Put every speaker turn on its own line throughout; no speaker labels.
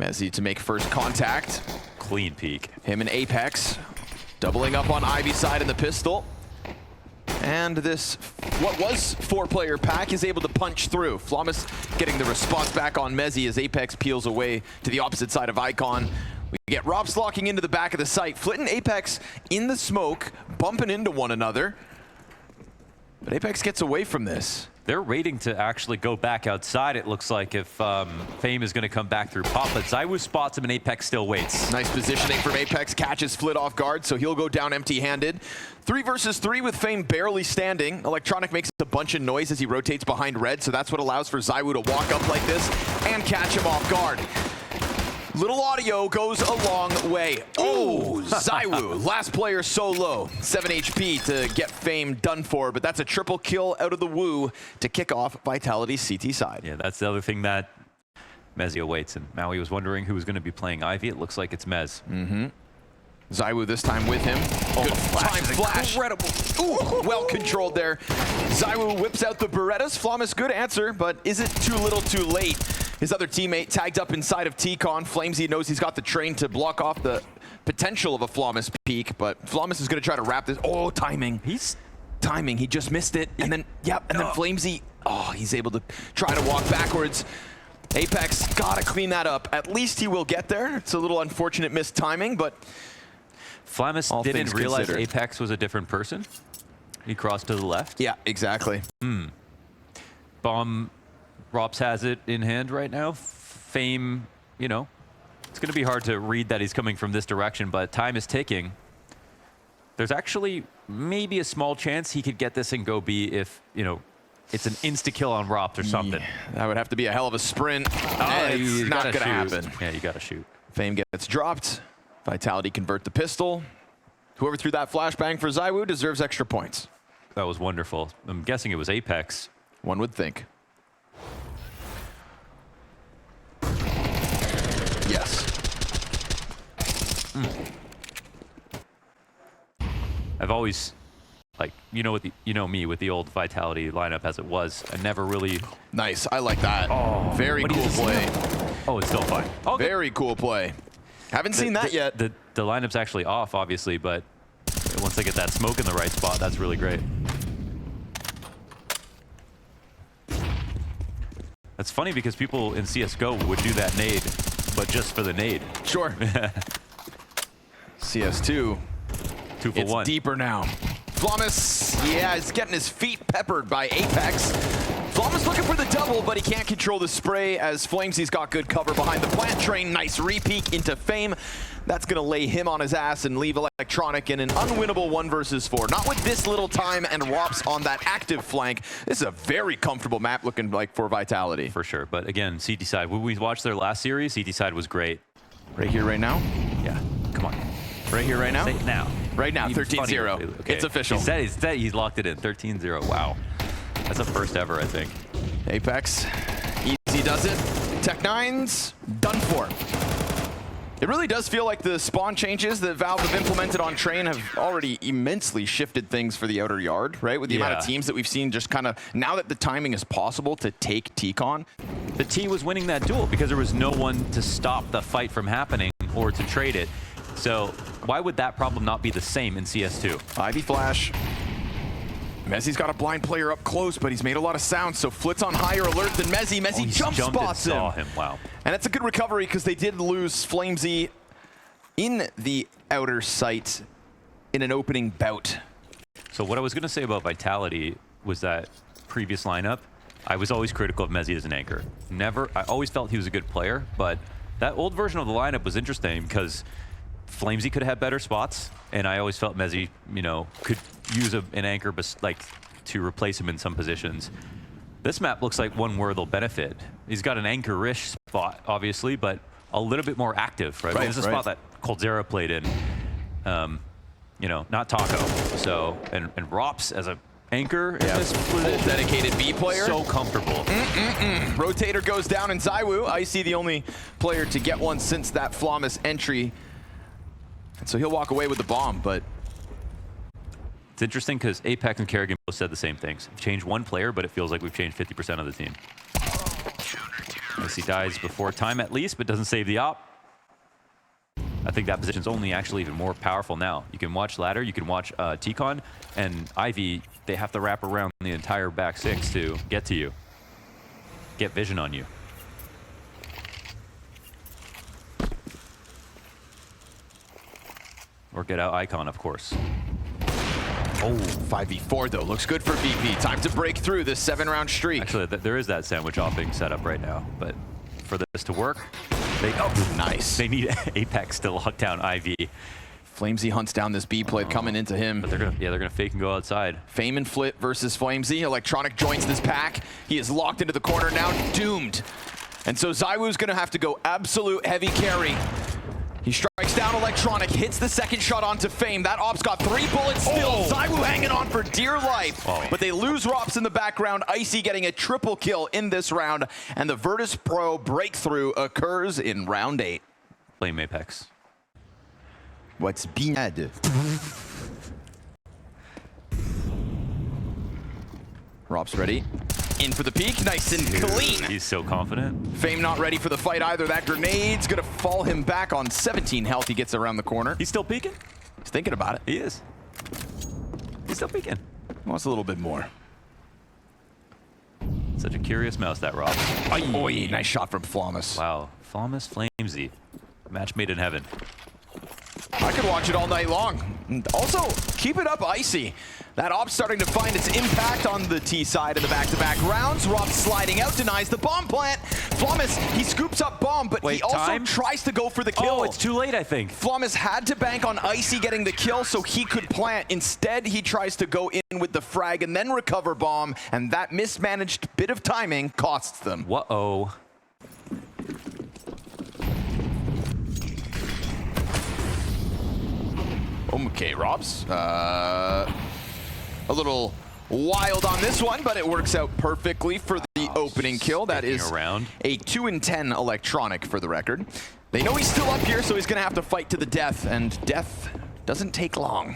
Mezzi to make first contact.
Clean peek.
Him and Apex doubling up on Ivy's side in the pistol. And this, what was 4-player pack, is able to punch through. Flawless getting the response back on Mezzi as Apex peels away to the opposite side of Icon. We get Robs locking into the back of the site. Flit and Apex in the smoke, bumping into one another. But Apex gets away from this.
They're waiting to actually go back outside, it looks like, if Fame is going to come back through pop. But Zywoo spots him and Apex still waits.
Nice positioning from Apex, catches Flit off guard, so he'll go down empty-handed. 3 versus 3 with Fame barely standing. Electronic makes a bunch of noise as he rotates behind Red, so that's what allows for Zywoo to walk up like this and catch him off guard. Little audio goes a long way. Oh, Zywoo, last player solo. 7 HP to get Fame done for, but that's a triple kill out of the Woo to kick off Vitality's CT side.
Yeah, that's the other thing that Mezzi awaits, and Maui was wondering who was going to be playing Ivy. It looks like it's Mez.
Zywoo this time with him.
Oh,
Good
flash
time flash.
incredible.
Ooh, well controlled there. Zywoo whips out the Berettas. Flawless, good answer, but is it too little too late? His other teammate tagged up inside of T-Con. Flamesy knows he's got the train to block off the potential of a Flawless peak, but Flawless is going to try to wrap this. Oh, timing.
He's
timing. He just missed it. And then, yep, and then Flamesy, oh, he's able to try to walk backwards. Apex got to clean that up. At least he will get there. It's a little unfortunate missed timing, but
Flamus didn't realize Apex was a different person. He crossed to the left.
Yeah, exactly.
Bomb. Robs has it in hand right now. Fame, you know, it's going to be hard to read that he's coming from this direction, but time is ticking. There's actually maybe a small chance he could get this and go B if, you know, it's an insta-kill on Robs or something.
Yeah, that would have to be a hell of a sprint. It's not going to happen.
Yeah, you got to shoot.
Fame gets dropped. Vitality convert the pistol. Whoever threw that flashbang for Zywoo deserves extra points.
That was wonderful. I'm guessing it was Apex.
One would think. Yes.
I've always, like, you know me with the old Vitality lineup as it was. I never really.
Nice. I like that. Oh, very cool play.
Oh, it's still fine. Okay.
Very cool play. Haven't seen that yet.
The lineup's actually off, obviously, but once they get that smoke in the right spot, that's really great. That's funny because people in CSGO would do that nade, but just for the nade.
Sure. CS2.
2 for 1.
It's deeper now. Flawless, yeah, he's getting his feet peppered by Apex. Flawless looking for the double, but he can't control the spray as Flamesy's got good cover behind the plant train. Nice re-peek into Fame. That's going to lay him on his ass and leave Electronic in an unwinnable 1 versus 4. Not with this little time and Rops on that active flank. This is a very comfortable map looking like for Vitality.
For sure, but again, CT side, when we watched their last series, CT side was great.
Right here, right now?
Yeah, come on.
Right here, right now?
Say it now.
Right now, 13-0.
Okay.
It's official.
He said he's locked it in, 13-0. Wow. That's a first ever, I think.
Apex, easy does it. Tech9's done for. It really does feel like the spawn changes that Valve have implemented on Train have already immensely shifted things for the outer yard, right? With the amount of teams that we've seen just kind of, now that the timing is possible to take T-Con.
The T was winning that duel because there was no one to stop the fight from happening or to trade it. So why would that problem not be the same in CS2?
Ivy flash. Mezzi's got a blind player up close, but he's made a lot of sound, so Flit's on higher alert than Mezzi. Mezzi jump spots him.
Saw him. Wow.
And it's a good recovery because they did lose Flamesy in the outer sight in an opening bout.
So what I was going to say about Vitality was that previous lineup, I was always critical of Mezzi as an anchor. I always felt he was a good player, but that old version of the lineup was interesting because Flamesy could have had better spots, and I always felt Mezzi, you know, could use an anchor to replace him in some positions. This map looks like one where they'll benefit. He's got an anchor-ish spot, obviously, but a little bit more active, right? This is a spot that Coldzera played in, you know, not Taco. So, and Rops as a anchor,
full dedicated B player.
So comfortable.
Rotator goes down, and Zywoo, Icy the only player to get one since that Flawless entry. And so he'll walk away with the bomb, but
it's interesting because Apex and Kerrigan both said the same things. We've changed one player, but it feels like we've changed 50% of the team. Icy dies before time at least, but doesn't save the op. I think that position's only actually even more powerful now. You can watch ladder, you can watch T-Con, and Ivy, they have to wrap around the entire back six to get to you. Get vision on you. Or get out Icon, of course.
Oh, 5v4 though. Looks good for VP. Time to break through this 7-round streak.
Actually, there is that sandwich offing set up right now, but for this to work,
nice.
They need Apex to lock down Ivy.
Flamesy hunts down this B play coming into him.
But they're gonna fake and go outside.
Fame and Flit versus Flamesy. Electronic joins this pack. He is locked into the corner now, doomed. And so ZywOo's gonna have to go absolute heavy carry. He strikes down Electronic, hits the second shot onto Fame. That op's got 3 bullets still. ZywOo hanging on for dear life. But they lose Rops in the background. Icy getting a triple kill in this round. And the Virtus.pro breakthrough occurs in round 8.
Blame Apex.
What's bad? Rops ready. In for the peek, nice and clean.
He's so confident.
Fame not ready for the fight either. That grenade's gonna fall him back on 17 health. He gets around the corner.
He's still peeking?
He's thinking about it.
He is. He's still peeking.
Wants a little bit more.
Such a curious mouse, that Rob.
Oy, nice shot from Flawless.
Wow, Flawless Flamesy. Match made in heaven.
I could watch it all night long. And also, keep it up, Icy. That op's starting to find its impact on the T side in the back-to-back rounds. Rob sliding out, denies the bomb plant. Flawless, he scoops up bomb, but he also tries to go for the kill.
Oh, it's too late, I think.
Flawless had to bank on Icy getting the kill so he could plant. Instead, he tries to go in with the frag and then recover bomb, and that mismanaged bit of timing costs them.
Whoa.
Okay, Robs. A little wild on this one, but it works out perfectly for the opening kill. That is a 2-10 Electronic for the record. They know he's still up here, so he's going to have to fight to the death, and death doesn't take long.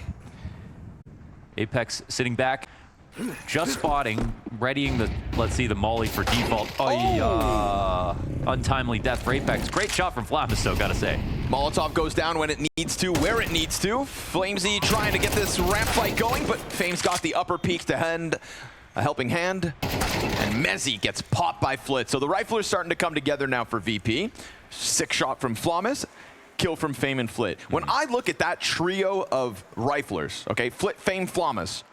Apex sitting back, just spotting, readying the, let's see, the molly for default. Untimely death for Apex. Great shot from Flamus, though, gotta say.
Molotov goes down when it needs to, where it needs to. Flamesy trying to get this ramp fight going, but Fame's got the upper peak to hand a helping hand. And Mezzy gets popped by Flit. So the riflers starting to come together now for VP. 6 shot from Flamus, kill from Fame and Flit. When I look at that trio of riflers, okay, Flit, Fame, Flamus,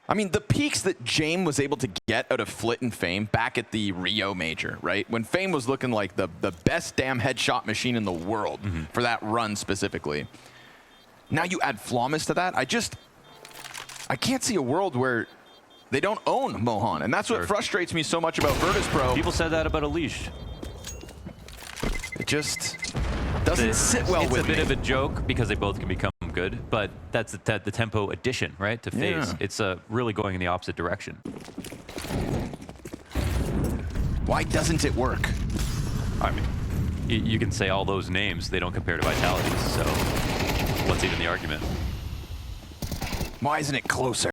I mean, the peaks that James was able to get out of Flit and Fame back at the Rio Major, right? When Fame was looking like the best damn headshot machine in the world for that run specifically. Now you add Flamus to that. I can't see a world where they don't own Mohan. And that's what frustrates me so much about Virtus.pro.
People said that about Unleashed.
It just doesn't sit well with me.
It's a bit of a joke because they both can become good, but that's the tempo addition, right, to FaZe. Yeah. It's really going in the opposite direction.
Why doesn't it work?
I mean, you can say all those names, they don't compare to Vitality, so what's even the argument?
Why isn't it closer?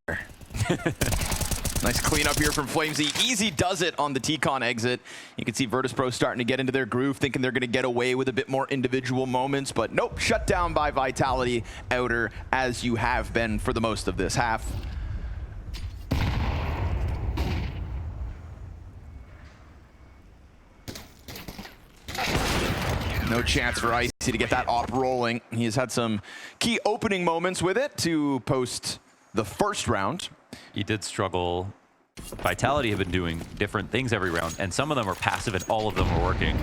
Nice cleanup here from Flamesy. Easy does it on the T-Con exit. You can see Virtus.pro starting to get into their groove, thinking they're going to get away with a bit more individual moments, but nope, shut down by Vitality Outer, as you have been for the most of this half. No chance for Icy to get that op rolling. He has had some key opening moments with it to post the first round.
He did struggle. Vitality have been doing different things every round, and some of them are passive and all of them are working.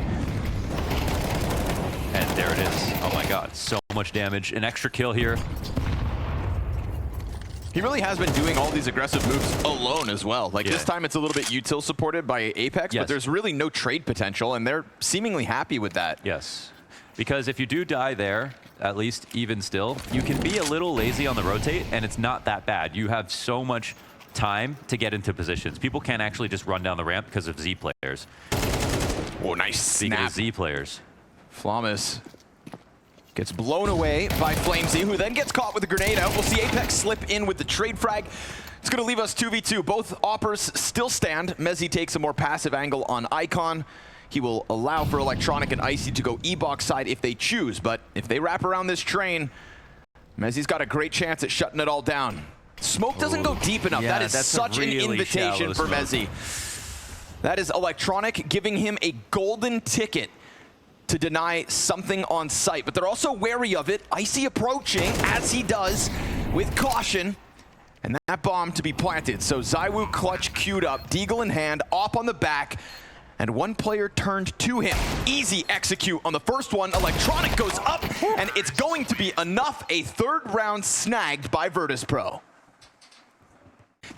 And there it is. Oh my god, so much damage. An extra kill here.
He really has been doing all these aggressive moves alone as well. Like this time it's a little bit util supported by Apex, but there's really no trade potential, and they're seemingly happy with that.
Yes, because if you do die there, at least even still, you can be a little lazy on the rotate, and it's not that bad. You have so much time to get into positions. People can't actually just run down the ramp because of Z players.
Oh, nice snap.
Z players.
Flamus gets blown away by Flamesy, who then gets caught with a grenade out. We'll see Apex slip in with the trade frag. It's going to leave us 2v2. Both oppers still stand. Mezzy takes a more passive angle on Icon. he will allow for Electronic and Icy to go E-box side if they choose. But if they wrap around this train, Mezzi's got a great chance at shutting it all down. Smoke doesn't go deep enough.
Yeah,
that is such
really
an invitation for
smoke.
Mezzi. That is Electronic giving him a golden ticket to deny something on site. But they're also wary of it. Icy approaching, as he does, with caution. And that bomb to be planted. So ZywOo clutch queued up, Deagle in hand, op on the back, and one player turned to him. Easy execute on the first one. Electronic goes up, and it's going to be enough. A third round snagged by Virtus.pro.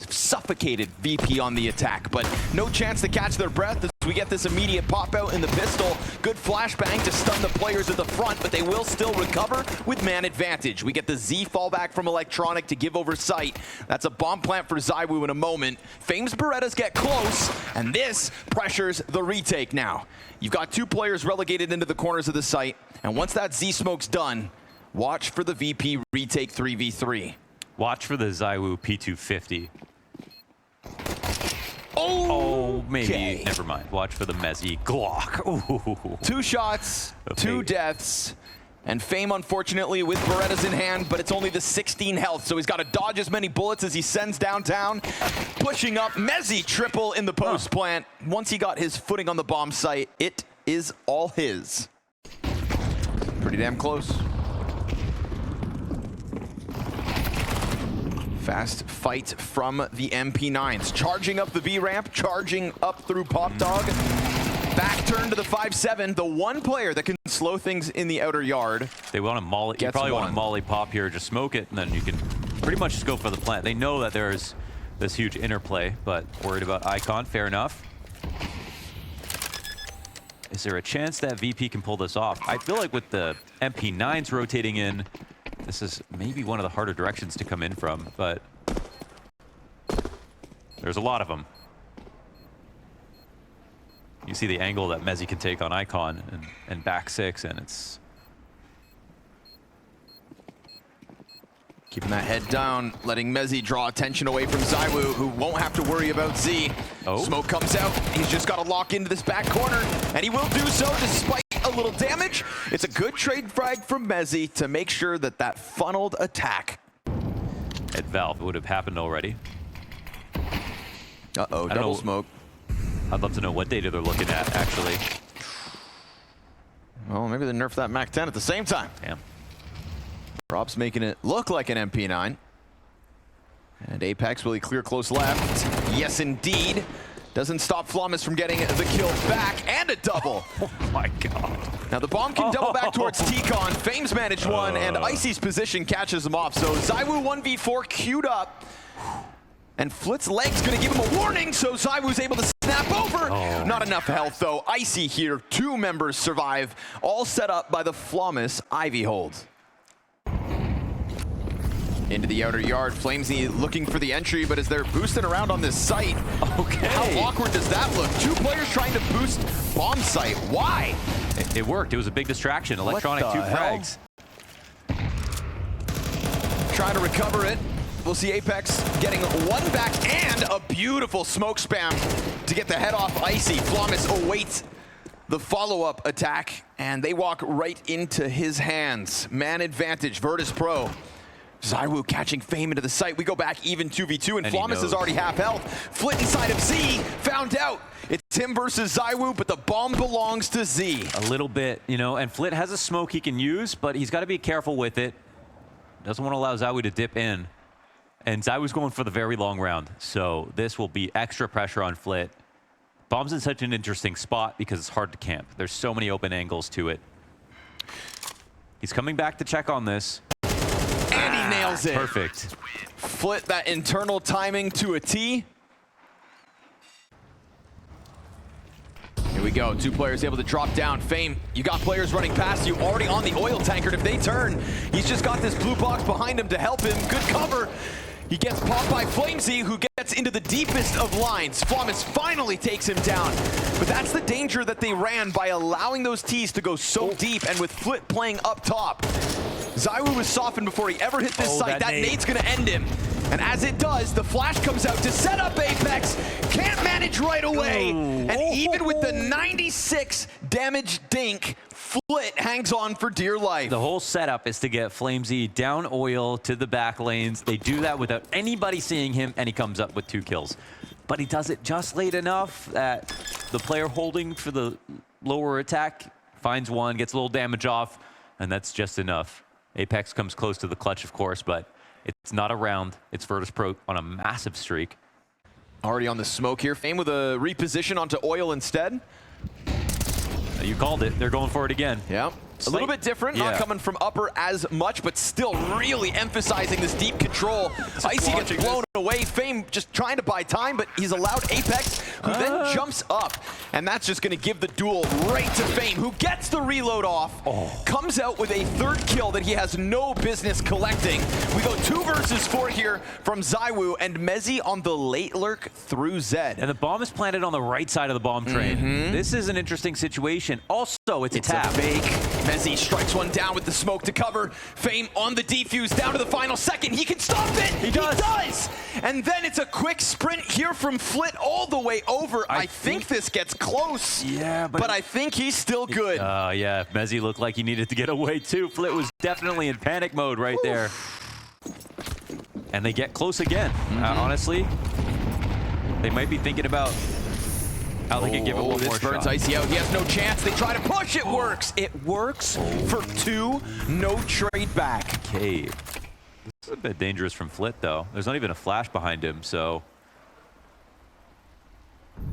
Suffocated VP on the attack, but no chance to catch their breath as we get this immediate pop out in the pistol. Good flashbang to stun the players at the front, but they will still recover with man advantage. We get the Z fallback from Electronic to give over sight. That's a bomb plant for ZywOo in a moment. Fame's Berettas get close, and this pressures the retake now. You've got two players relegated into the corners of the site, and once that Z smoke's done, watch for the VP retake 3v3.
Watch for the ZywOo P250.
Oh,
maybe.
okay.
Never mind. Watch for the Mezzi Glock. Ooh.
2 shots, 2 deaths, and Fame, unfortunately, with Berettas in hand, but it's only the 16 health, so he's got to dodge as many bullets as he sends downtown. Pushing up, Mezzi triple in the post plant. Once he got his footing on the bomb site, it is all his. Pretty damn close. Fast fight from the MP9s. Charging up the B ramp, charging up through Pop Dog. Back turn to the 5-7. The one player that can slow things in the outer yard.
They want to molly. You probably want to molly pop here, just smoke it, and then you can pretty much just go for the plant. They know that there's this huge interplay, but worried about Icon. Fair enough. Is there a chance that VP can pull this off? I feel like with the MP9s rotating in, this is maybe one of the harder directions to come in from, but there's a lot of them. You see the angle that Mezzi can take on Icon and back 6, and it's
keeping that head down, letting Mezzi draw attention away from ZywOo, who won't have to worry about Z.
Oh.
Smoke comes out. He's just got to lock into this back corner, and he will do so despite a little damage. It's a good trade frag from Mezzi to make sure that that funneled attack.
at Valve. It would have happened already.
Uh-oh, double smoke.
I'd love to know what data they're looking at, actually.
Well, maybe they nerfed that Mac 10 at the same time.
Damn.
Props making it look like an MP9. And Apex, will he clear close left? Yes, indeed. Doesn't stop Flawless from getting the kill back, and a double.
Oh my god.
Now the bomb can double back towards T-Con. Fame's managed one, and Icy's position catches him off. So ZywOo 1v4 queued up. And Flit's leg's gonna give him a warning, so ZywOo's able to snap over. Not enough health though. Icy here, 2 members survive, all set up by the Flawless Ivy hold. Into the outer yard, Flamesy looking for the entry, but as they're boosting around on this site,
okay,
how awkward does that look? 2 players trying to boost bomb site. Why?
It worked. It was a big distraction. Electronic 2 frags.
Trying to recover it. We'll see Apex getting 1 back and a beautiful smoke spam to get the head off Icy. Flawless awaits the follow-up attack, and they walk right into his hands. Man advantage, Virtus.pro. ZywOo catching Fame into the site. We go back even 2v2, and Flawless is already half health. Flit inside of Z, found out. It's him versus ZywOo, but the bomb belongs to Z.
A little bit, you know, and Flit has a smoke he can use, but he's got to be careful with it. Doesn't want to allow ZywOo to dip in. And ZywOo's going for the very long round, so this will be extra pressure on Flit. Bomb's in such an interesting spot because it's hard to camp. There's so many open angles to it. He's coming back to check on this.
And he nails it.
Perfect.
Flit that internal timing to a T. Here we go, 2 players able to drop down. Fame, you got players running past you already on the oil tanker. If they turn, he's just got this blue box behind him to help him. Good cover. He gets popped by Flamesy, who gets into the deepest of lines. Flawless finally takes him down. But that's the danger that they ran by allowing those Ts to go so deep, and with Flit playing up top. ZywOo was softened before he ever hit this site. That nade's gonna end him. And as it does, the flash comes out to set up Apex. Can't manage right away. And even with the 96 damage dink, Flit hangs on for dear life.
The whole setup is to get Flamesy down oil to the back lanes. They do that without anybody seeing him, and he comes up with 2 kills. But he does it just late enough that the player holding for the lower attack finds one, gets a little damage off, and that's just enough. Apex comes close to the clutch, of course, but it's not a round. It's Virtus.pro on a massive streak.
Already on the smoke here. Fame with a reposition onto oil instead.
You called it. They're going for it again.
Yeah. A little bit different, not coming from upper as much, but still really emphasizing this deep control. Icy gets blown away. Fame just trying to buy time, but he's allowed Apex, who then jumps up. And that's just going to give the duel right to Fame, who gets the reload off, comes out with a 3rd kill that he has no business collecting. We go 2 versus 4 here from ZywOo, and Mezzy on the late lurk through Zed.
And the bomb is planted on the right side of the bomb train. This is an interesting situation. Also, it's a tap.
A fake. Mezzy strikes one down with the smoke to cover. Fame on the defuse down to the final second. He can stop it. He does. And then it's a quick sprint here from Flit all the way over. I think this gets close.
Yeah,
but I think he's still good.
Yeah, Mezzy looked like he needed to get away too. Flit was definitely in panic mode right there. And they get close again. Honestly, they might be thinking about how they can give it one more shot.
Burns Icy out. He has no chance. They try to push. It works. It works for 2. No trade back.
Okay. This is a bit dangerous from Flit, though. There's not even a flash behind him, so...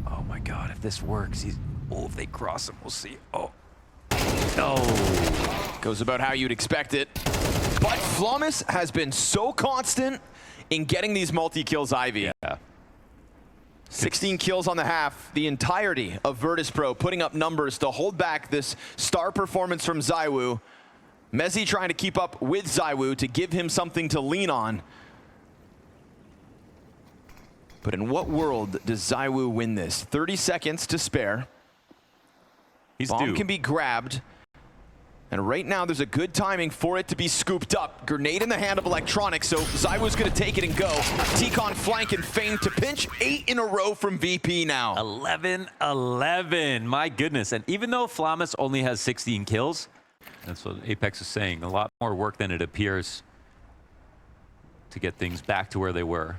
Oh, my God. If this works, he's... Oh, if they cross him, we'll see. Oh. Oh.
Goes about how you'd expect it. But Flawless has been so constant in getting these multi-kills, Ivy.
Yeah.
16 kills on the half, the entirety of Virtus.pro putting up numbers to hold back this star performance from ZywOo. Mezzy trying to keep up with ZywOo to give him something to lean on. But in what world does ZywOo win this? 30 seconds to spare. Bomb can be grabbed. And right now, there's a good timing for it to be scooped up. Grenade in the hand of Electronic, so ZywOo's going to take it and go. T-Con flank and Fame to pinch. 8 in a row from VP now.
11-11, my goodness. And even though Flamus only has 16 kills, that's what Apex is saying, a lot more work than it appears to get things back to where they were.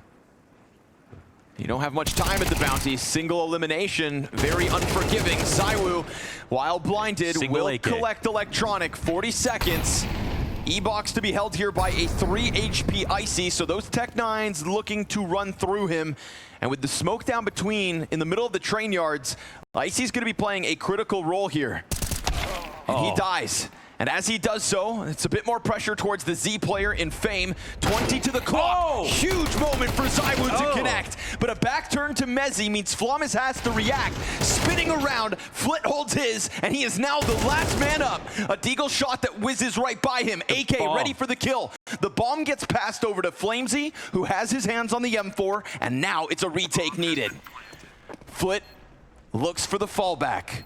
You don't have much time at the bounty. Single elimination, very unforgiving. ZywOo, while blinded, will collect Electronic. 40 seconds. E-Box to be held here by a 3 HP Icy, so those Tech 9s looking to run through him. And with the smoke down between, in the middle of the train yards, Icy's going to be playing a critical role here. And he dies. And as he does so, it's a bit more pressure towards the Z player in Fame. 20 to the clock. Huge moment for ZywOo to connect. But a back turn to Mezzy means Flawless has to react. Spinning around, Flit holds his, and he is now the last man up. A deagle shot that whizzes right by him. AK ready for the kill. The bomb gets passed over to Flamesy, who has his hands on the M4, and now it's a retake needed. Flit looks for the fallback.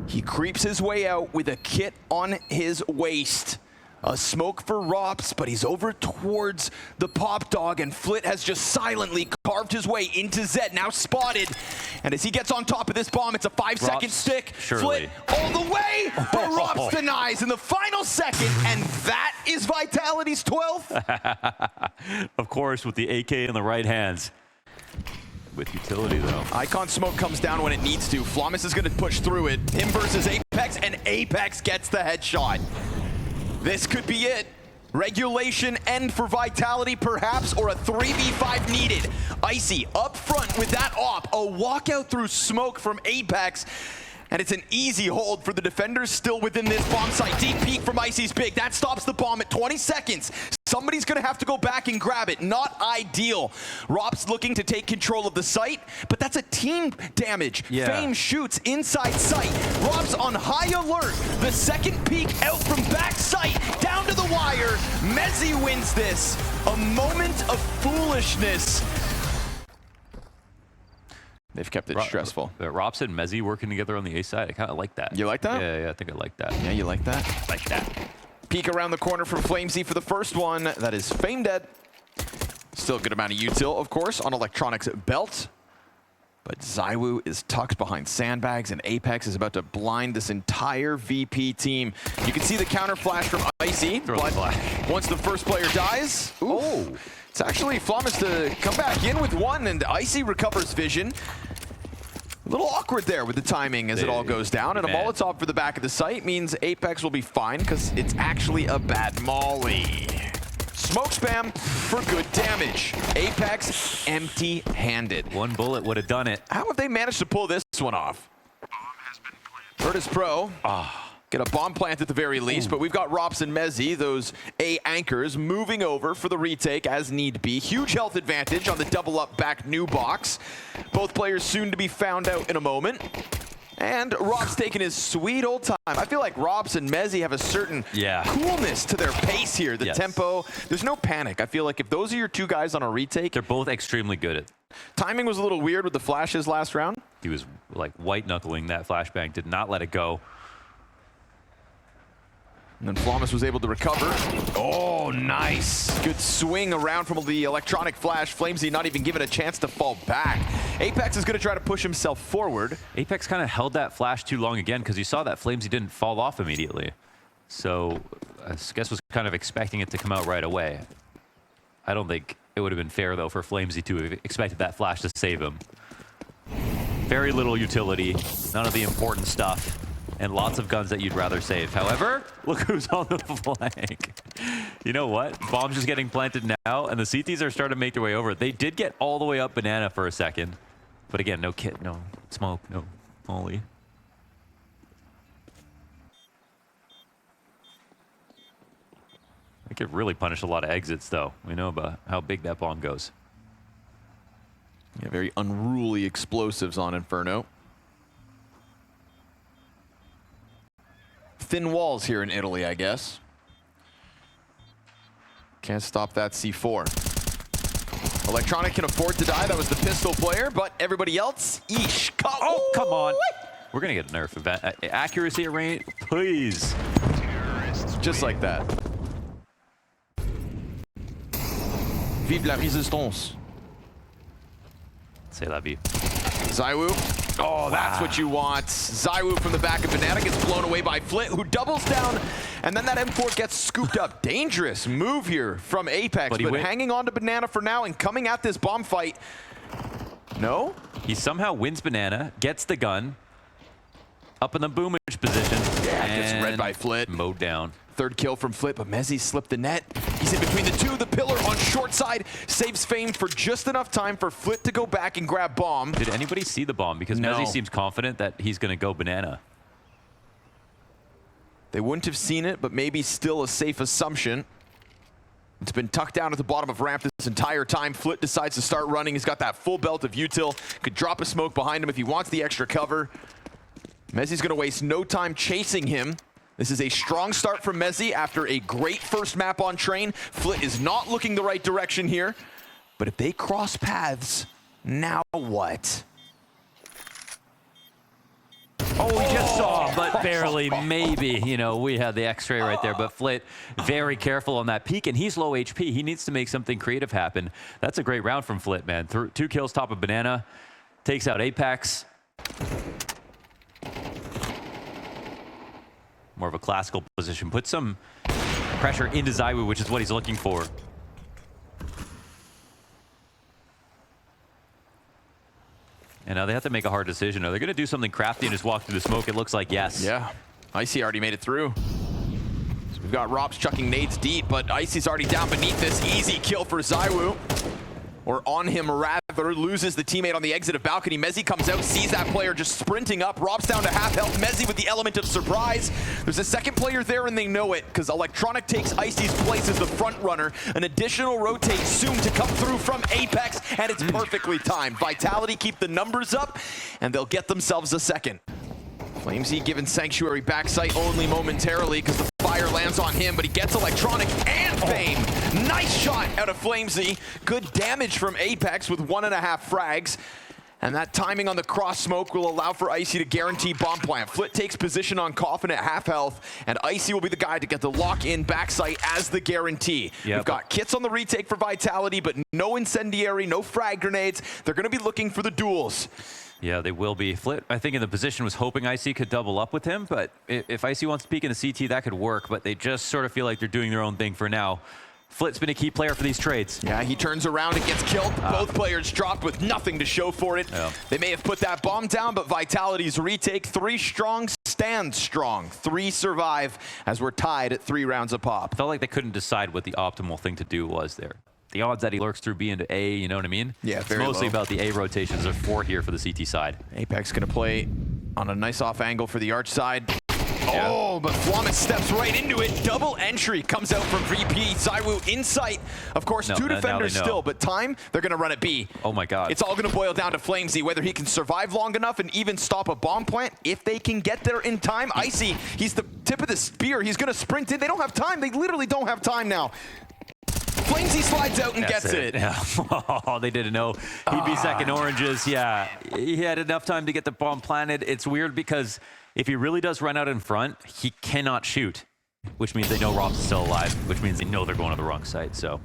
He creeps his way out with a kit on his waist. A smoke for Rops, but he's over towards the Pop Dog, and Flit has just silently carved his way into Zed, now spotted. And as he gets on top of this bomb, it's a 5-second stick. Flit all the way, but Rops denies in the final second, and that is Vitality's 12th.
Of course, with the AK in the right hands. With utility, though.
Icon smoke comes down when it needs to. Flawless is going to push through it. Him versus Apex, and Apex gets the headshot. This could be it. Regulation end for Vitality, perhaps, or a 3v5 needed. Icy up front with that op. A walkout through smoke from Apex. And it's an easy hold for the defenders still within this bomb site. Deep peek from Icy's big. That stops the bomb at 20 seconds. Somebody's going to have to go back and grab it. Not ideal. Rops looking to take control of the site, but that's a team damage. Fame shoots inside sight. Rops on high alert. The second peek out from back sight. Down to the wire. Mezzy wins this. A moment of foolishness. They've kept it stressful.
Rops and Mezzy working together on the A side. I kind of like that.
You like that?
Yeah, I think I like that.
Yeah, you like that?
Like that.
Peek around the corner from Flamesy for the first one. That is Fame dead. Still a good amount of util, of course, on Electronic's belt. But ZywOo is tucked behind sandbags, and Apex is about to blind this entire VP team. You can see the counter flash from Icy, but once the first player dies, it's actually Flawless to come back in with one, and Icy recovers vision. A little awkward there with the timing as it all goes down, and a Molotov for the back of the site means Apex will be fine because it's actually a bad molly. Smoke spam for good damage. Apex empty-handed.
One bullet would have done it.
How have they managed to pull this one off? Virtus.pro. Get a bomb plant at the very least, but we've got Rops and Mezzy, those A anchors, moving over for the retake as need be. Huge health advantage on the double up back new box. Both players soon to be found out in a moment. And Rob's taking his sweet old time. I feel like Robs and Mezzy have a certain coolness to their pace here. The tempo, there's no panic. I feel like if those are your two guys on a retake,
they're both extremely good at.
Timing was a little weird with the flashes last round.
He was like white knuckling that flashbang, did not let it go.
And then Flawless was able to recover. Oh, nice. Good swing around from the electronic flash. Flamesy not even given a chance to fall back. Apex is going to try to push himself forward.
Apex kind of held that flash too long again because you saw that Flamesy didn't fall off immediately. So I guess was kind of expecting it to come out right away. I don't think it would have been fair, though, for Flamesy to have expected that flash to save him. Very little utility, none of the important stuff, and lots of guns that you'd rather save. However, look who's on the flank. You know what? Bomb's just getting planted now, and the CTs are starting to make their way over. They did get all the way up banana for a second. But again, no kit, no smoke, no molly. They could really punish a lot of exits, though. We know about how big that bomb goes.
Yeah, very unruly explosives on Inferno. Thin walls here in Italy, I guess. Can't stop that C4. Electronic can afford to die. That was the pistol player, but everybody else, eesh.
Oh, come on. We're going to get a nerf event. Accuracy at range, please.
Just like that. Vive la résistance.
C'est la vie.
ZywOo. Oh, that's what you want. ZywOo from the back of Banana gets blown away by Flit, who doubles down, and then that M4 gets scooped up. Dangerous move here from Apex, but hanging on to Banana for now and coming at this bomb fight. No?
He somehow wins Banana, gets the gun, up in the boomage position, and
gets read by Flit.
Mowed down.
Third kill from Flit, but Mezzy slipped the net. He's in between the two. The pillar on short side saves Fame for just enough time for Flit to go back and grab bomb.
Did anybody see the bomb? Because Mezzy seems confident that he's going to go Banana.
They wouldn't have seen it, but maybe still a safe assumption. It's been tucked down at the bottom of ramp this entire time. Flit decides to start running. He's got that full belt of util. Could drop a smoke behind him if he wants the extra cover. Mezzy's going to waste no time chasing him. This is a strong start from Mezzy after a great first map on Train. Flit is not looking the right direction here. But if they cross paths, now what?
Oh, we just saw, but barely, maybe. You know, we had the X-ray right there, but Flit very careful on that peak, and he's low HP. He needs to make something creative happen. That's a great round from Flit, man. 2 kills top of Banana, takes out Apex. More of a classical position. Put some pressure into ZywOo, which is what he's looking for. And now they have to make a hard decision. Are they going to do something crafty and just walk through the smoke? It looks like yes.
Yeah. Icy already made it through. So we've got Rops chucking nades deep, but Icy's already down beneath this. Easy kill for ZywOo. Or on him, rather, loses the teammate on the exit of balcony. Mezzy comes out, sees that player just sprinting up. Rob's down to half health. Mezzy with the element of surprise. There's a second player there, and they know it, because Electronic takes Icy's place as the front runner. An additional rotate soon to come through from Apex, and it's perfectly timed. Vitality keep the numbers up, and they'll get themselves a second. Flamesy given Sanctuary backside only momentarily, because the fire lands on him, but he gets Electronic and Fame. Nice shot out of Flamesy. Good damage from Apex with 1.5 frags. And that timing on the cross smoke will allow for Icy to guarantee bomb plant. Flit takes position on Coffin at half health, and Icy will be the guy to get the lock-in backside as the guarantee. Yep. We've got kits on the retake for Vitality, but no incendiary, no frag grenades. They're going to be looking for the duels.
Yeah, they will be. Flit, I think in the position, was hoping Icy could double up with him, but if Icy wants to peek into CT, that could work, but they just sort of feel like they're doing their own thing for now. Flit's been a key player for these trades. Yeah,
he turns around and gets killed. Both players dropped with nothing to show for it. Yeah. They may have put that bomb down, but Vitality's retake. 3 strong, stand strong. 3 survive as we're tied at 3 rounds a pop.
Felt like they couldn't decide what the optimal thing to do was there. The odds that he lurks through B into A, you know what I mean?
Yeah,
it's mostly
low.
About the A rotations. There's 4 here for the CT side.
Apex gonna play on a nice off angle for the arch side. Yeah. Oh, but Flomit steps right into it. Double entry comes out from VP. ZywOo in sight. Of course, 2 defenders still, but time, they're going to run at B.
Oh my God.
It's all going to boil down to Flamesy, whether he can survive long enough and even stop a bomb plant. If they can get there in time, Icy, he's the tip of the spear. He's going to sprint in. They don't have time. They literally don't have time now. Flamesy slides out and gets it.
Yeah. Oh, they didn't know he'd be second oranges. Yeah, he had enough time to get the bomb planted. It's weird because if he really does run out in front, he cannot shoot, which means they know Rob's still alive, which means they know they're going to the wrong side, so.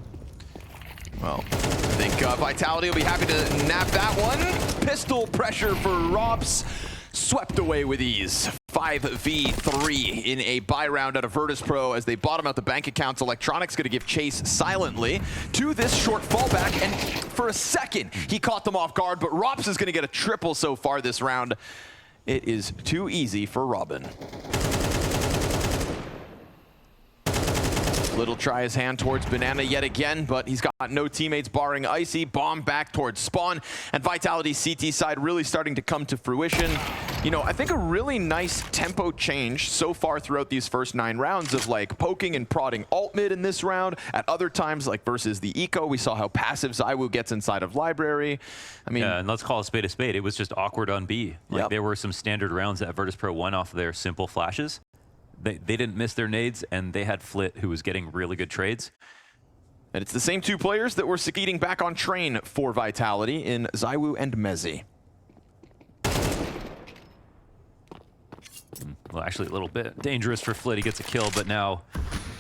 Well, I think Vitality will be happy to nab that one. Pistol pressure for Robs. Swept away with ease. 5v3 in a buy round out of Virtus.pro as they bottom out the bank accounts. Electronic's going to give chase silently to this short fallback, and for a second, he caught them off guard, but Robs is going to get a triple so far this round. It is too easy for Robin. Little try his hand towards Banana yet again, but he's got no teammates barring Icy. Bomb back towards Spawn, and Vitality's CT side really starting to come to fruition. You know, I think a really nice tempo change so far throughout these first 9 rounds of like poking and prodding alt mid in this round. At other times, like versus the Eco, we saw how passive ZywOo gets inside of Library. I mean,
yeah, and let's call a spade a spade. It was just awkward on B. Like there were some standard rounds that Virtus.pro won off of their simple flashes. They didn't miss their nades, and they had Flit, who was getting really good trades.
And it's the same 2 players that were succeeding back on train for Vitality in ZywOo and Mezzy.
Well, actually a little bit dangerous for Flit. He gets a kill, but now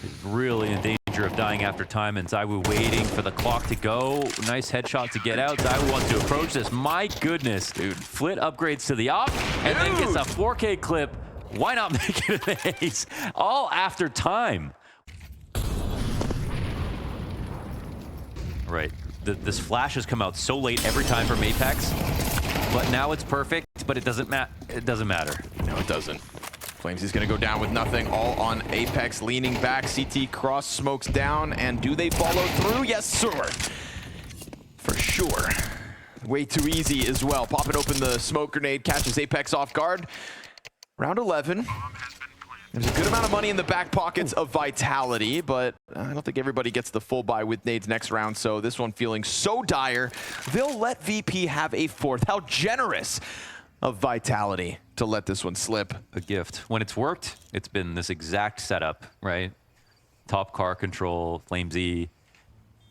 he's really in danger of dying after time, and ZywOo waiting for the clock to go. Nice headshot to get out. ZywOo wants to approach this. My goodness, dude. Flit upgrades to the op, and then gets a 4K clip. Why not make it an ace? All after time. Right. This flash has come out so late every time from Apex, but now it's perfect, but it doesn't matter.
No, it doesn't. Flamesy's gonna go down with nothing, all on Apex, leaning back. CT cross smokes down, and do they follow through? Yes, sir. For sure. Way too easy as well. Popping open the smoke grenade, catches Apex off guard. Round 11. There's a good amount of money in the back pockets of Vitality, but I don't think everybody gets the full buy with nades next round, so this one feeling so dire, they'll let VP have a 4th. How generous of Vitality to let this one slip.
A gift. When it's worked, it's been this exact setup, right? Top car control, Flamesy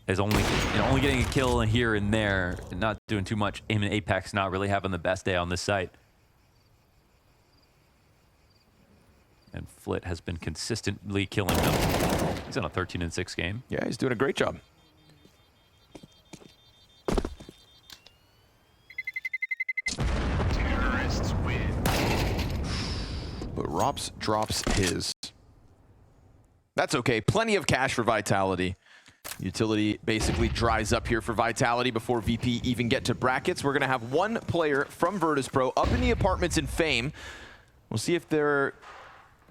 is only getting a kill here and there, and not doing too much. Aim and Apex not really having the best day on this site. And Flit has been consistently killing them. He's on a 13-6 game.
Yeah, he's doing a great job. Terrorists win. But Rops drops his. That's okay. Plenty of cash for Vitality. Utility basically dries up here for Vitality before VP even get to brackets. We're going to have 1 player from Virtus.pro up in the apartments in Fame. We'll see if they're...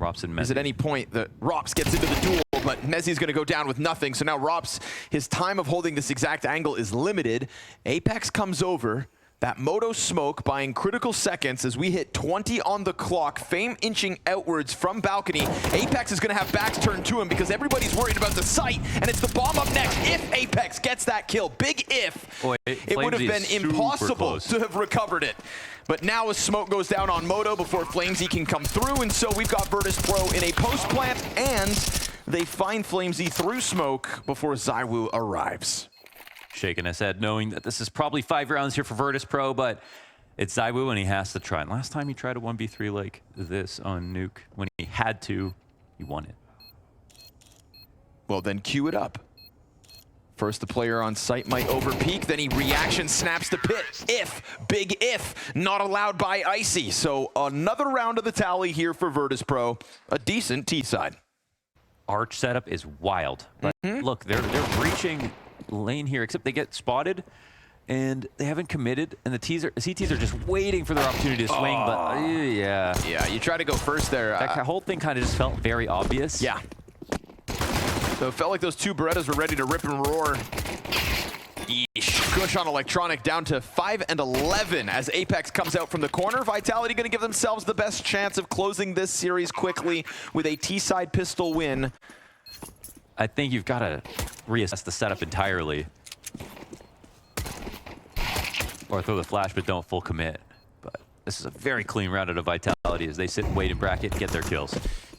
Rops and Mezzy.
Is at any point that Rops gets into the duel, but Mezzy's going to go down with nothing. So now Rops, his time of holding this exact angle is limited. Apex comes over. That Moto smoke buying critical seconds as we hit 20 on the clock. Fame inching outwards from balcony. Apex is going to have backs turned to him because everybody's worried about the site, and it's the bomb up next. If Apex gets that kill, big if,
boy,
it would have been impossible to have recovered it. But now as smoke goes down on Moto before Flamesy can come through, and so we've got Virtus.pro in a post plant, and they find Flamesy through smoke before ZywOo arrives.
shaking his head, knowing that this is probably 5 rounds here for Virtus.pro, but it's ZywOo, and he has to try. And last time he tried a 1v3 like this on Nuke, when he had to, he won it.
Well, then cue it up. First, the player on site might overpeak, then he reaction snaps the pit. Big if, not allowed by Icy. So another round of the tally here for Virtus.pro, a decent T-side.
Arch setup is wild. But look, they're breaching lane here, except they get spotted, and they haven't committed, and the CTs are just waiting for their opportunity to swing, but yeah.
Yeah, you try to go first there.
That whole thing kind of just felt very obvious.
Yeah. So it felt like those two Berettas were ready to rip and roar. Yeesh. Push on Electronic down to 5 and 11 as Apex comes out from the corner. Vitality going to give themselves the best chance of closing this series quickly with a T-side pistol win.
I think you've got to reassess the setup entirely. Or throw the flash, but don't full commit. But this is a very clean round out of Vitality as they sit and wait in bracket and get their kills.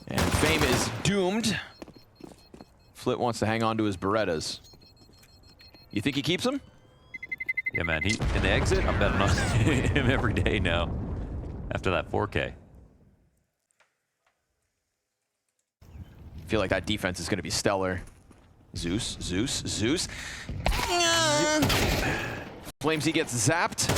And Fame is doomed. Flit wants to hang on to his Berettas. You think he keeps them?
Yeah, man. In the exit, I'm betting on him every day now after that 4K.
I feel like that defense is going to be stellar. Zeus. Flamesy gets zapped.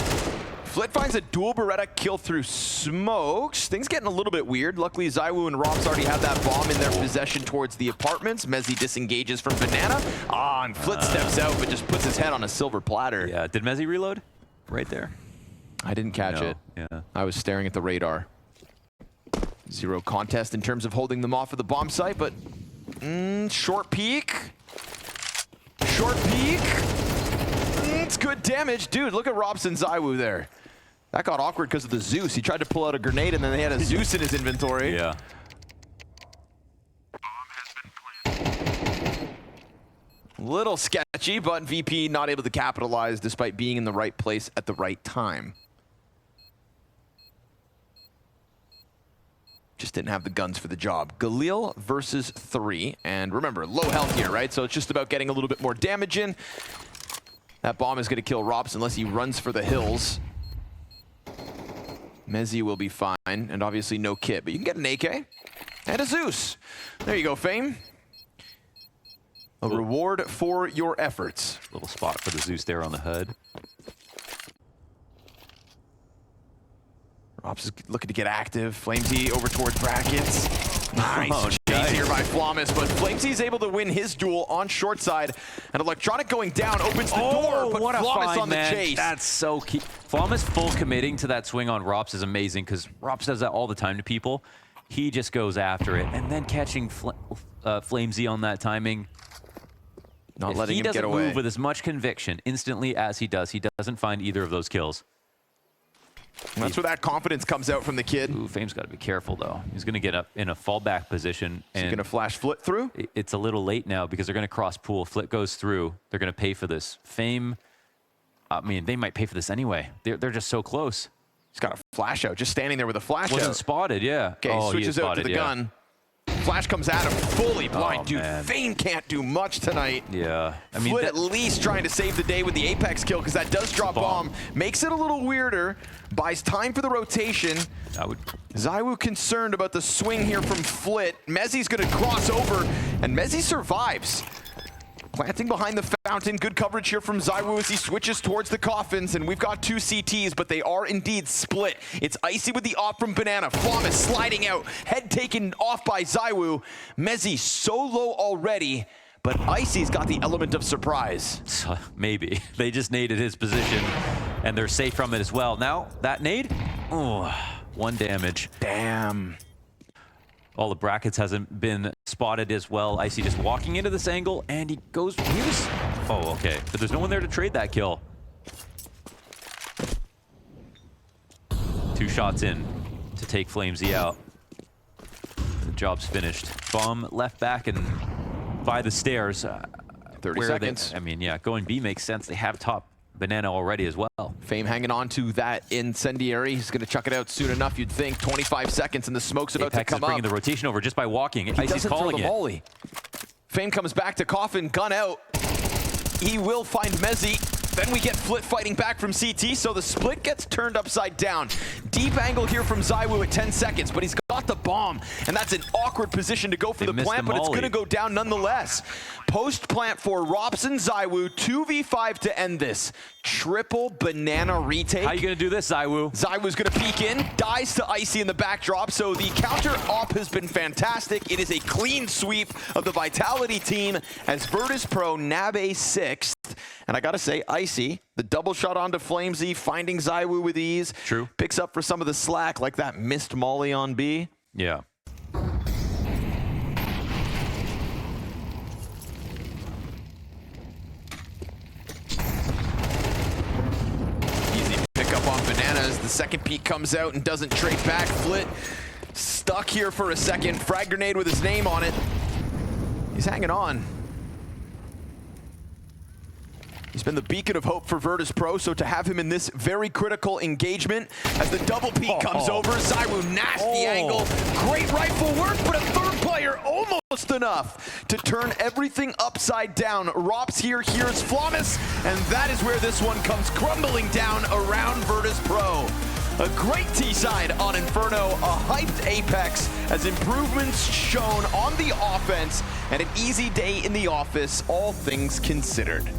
Flit finds a dual Beretta kill through smokes. Things getting a little bit weird. Luckily, ZywOo and Robs already have that bomb in their possession towards the apartments. Mezzy disengages from Banana. And Flit steps out, but just puts his head on a silver platter.
Yeah, did Mezzy reload? Right there.
I didn't catch it.
Yeah.
I was staring at the radar. Zero contest in terms of holding them off of the bomb site, but short peek. It's good damage. Dude, look at Robson ZywOo there. That got awkward because of the Zeus. He tried to pull out a grenade and then they had a Zeus in his inventory.
Yeah.
Little sketchy, but VP not able to capitalize despite being in the right place at the right time. Just didn't have the guns for the job. Galil versus 3. And remember, low health here, right? So it's just about getting a little bit more damage in. That bomb is going to kill Robs unless he runs for the hills. Mezzy will be fine, and obviously no kit, but you can get an AK and a Zeus. There you go, Fame. A reward for your efforts.
Little spot for the Zeus there on the HUD.
Robs is looking to get active. Flamesy over towards brackets. Nice chase here by Flawless, but Flamesy is able to win his duel on short side. And Electronic going down opens the door, but Flawless on the chase.
That's so key. Flawless full committing to that swing on Rops is amazing because Rops does that all the time to people. He just goes after it, and then catching Flamesy on that timing.
Not letting him get away.
He doesn't move with as much conviction instantly as he does. He doesn't find either of those kills.
And that's where that confidence comes out from the kid.
Ooh, Fame's got to be careful, though. He's going to get up in a fallback position.
Is he going to flash Flit through?
It's a little late now because they're going to cross pool. Flit goes through. They're going to pay for this. Fame, I mean, they might pay for this anyway. They're just so close.
He's got a flash out, just standing there with a flash
Wasn't
out.
spotted, yeah.
Okay, switches out to the gun. Flash comes at him, fully blind. Dude,
man.
Fame can't do much tonight.
Yeah. I mean,
Flit at least trying to save the day with the Apex kill because that does drop bomb. Makes it a little weirder. Buys time for the rotation. ZywOo concerned about the swing here from Flit. Mezzy's going to cross over, and Mezzy survives. Planting behind the fountain. Good coverage here from ZywOo as he switches towards the coffins. And we've got 2 CTs, but they are indeed split. It's Icy with the op from Banana. Flawless sliding out. Head taken off by ZywOo. Mezzy so low already, but Icy's got the element of surprise.
Maybe. They just naded his position, and they're safe from it as well. Now, that nade? Oh, 1 damage.
Damn.
All the brackets hasn't been spotted as well. Icy just walking into this angle, and he goes... Oh, okay. But there's no one there to trade that kill. 2 shots in to take Flamesy out. The job's finished. Bomb left back and by the stairs.
30 seconds.
I mean, yeah, going B makes sense. They have top Banana already as well.
Fame hanging on to that incendiary. He's going to chuck it out soon enough, you'd think. 25 seconds, and the smoke's about to come up.
Bringing the rotation over just by walking.
He doesn't throw the volley. Fame comes back to coffin, gun out. He will find Mezzy. Then we get Flit fighting back from CT, so the split gets turned upside down. Deep angle here from ZywOo at 10 seconds, but he's got the bomb, and that's an awkward position to go for the plant, but it's going to go down nonetheless. Post plant for Robson, ZywOo, 2v5 to end this. Triple banana retake.
How you going to do this, ZywOo?
ZywOo's going to peek in, dies to Icy in the backdrop, so the counter op has been fantastic. It is a clean sweep of the Vitality team as Virtus.pro nab a 6th. And I gotta say, Icy, the double shot onto Flamesy, finding ZywOo with ease.
True.
Picks up for some of the slack, like that missed molly on B.
Yeah.
Easy pick up on Bananas. The second peek comes out and doesn't trade back. Flit stuck here for a second. Frag grenade with his name on it. He's hanging on. He's been the beacon of hope for Virtus.pro, so to have him in this very critical engagement as the double peek comes over, ZywOo, nasty angle, great rifle work, but a third player almost enough to turn everything upside down. Rops here's Flawless, and that is where this one comes crumbling down around Virtus.pro. A great T-side on Inferno, a hyped Apex as improvements shown on the offense, and an easy day in the office, all things considered.